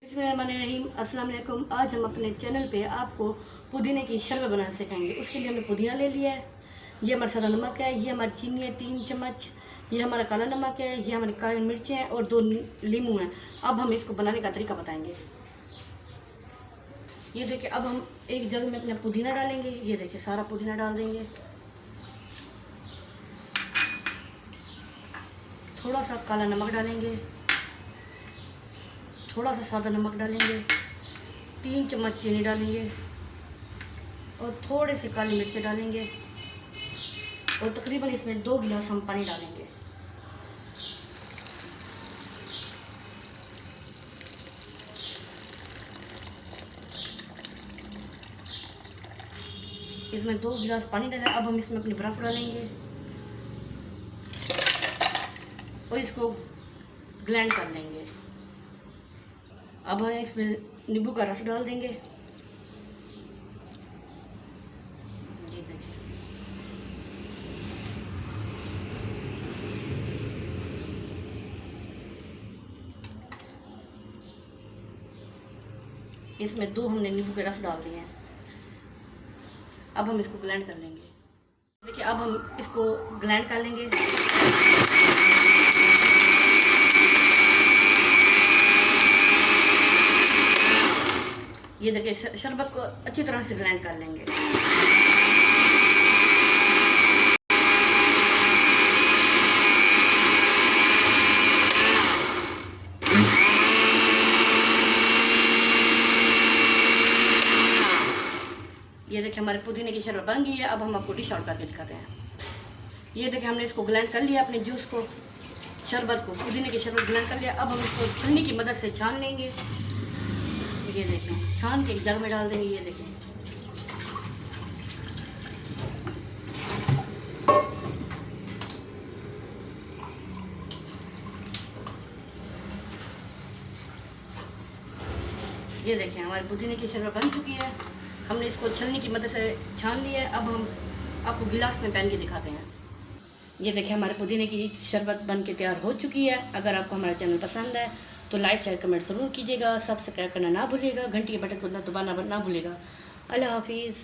बिस्मिल्लाहिर्रहमानिर्रहीम। अस्सलाम वालेकुम। आज हम अपने चैनल पे आपको पुदीने की शरबत बनाना सिखाएंगे। उसके लिए हमने पुदीना ले लिया है, ये हमारा सादा नमक है, ये हमारी चीनी है 3 चम्मच, ये हमारा काला नमक है, ये हमारी काली मिर्चें हैं और 2 नींबू हैं। अब हम इसको बनाने का तरीका बताएंगे। ये देखिए, अब हम एक जग में अपना पुदीना डालेंगे। ये देखिए, सारा पुदीना डाल देंगे। थोड़ा सा काला नमक डालेंगे, थोड़ा सा सादा नमक डालेंगे, 3 चम्मच चीनी डालेंगे और थोड़े से काली मिर्च डालेंगे और तकरीबन इसमें 2 गिलास हम पानी डालेंगे। इसमें 2 गिलास पानी डाला। अब हम इसमें अपनी बर्फ़ डालेंगे और इसको ग्राइंड कर लेंगे। अब हम इसमें नींबू का रस डाल देंगे। ये देखिए, इसमें 2 हमने नींबू के रस डाल दिए हैं। अब हम इसको ग्राइंड कर लेंगे। देखिए, अब हम इसको ग्राइंड कर लेंगे। ये देखिए, शरबत को अच्छी तरह से ग्राइंड कर लेंगे। ये देखिए, हमारे पुदीने की शरबत बन गई है। अब हम आपको डिश आउट करके दिखाते हैं। ये देखिए, हमने इसको ग्राइंड कर लिया, अपने जूस को, शरबत को, पुदीने की शरबत ग्राइंड कर लिया। अब हम इसको छन्नी की मदद से छान लेंगे। ये देखें, छान के एक जग में डाल देंगे। ये देखें, ये देखें, हमारे पुदीने की शरबत बन चुकी है। हमने इसको छलनी की मदद से छान लिया है। अब हम आपको गिलास में पहन के दिखाते हैं। ये देखिए, हमारे पुदीने की शरबत बन के तैयार हो चुकी है। अगर आपको हमारा चैनल पसंद है तो लाइक शेयर कमेंट ज़रूर कीजिएगा। सब्सक्राइब करना ना भूलिएगा, घंटी के बटन को दबाना ना भूलिएगा। अल्लाह हाफिज़।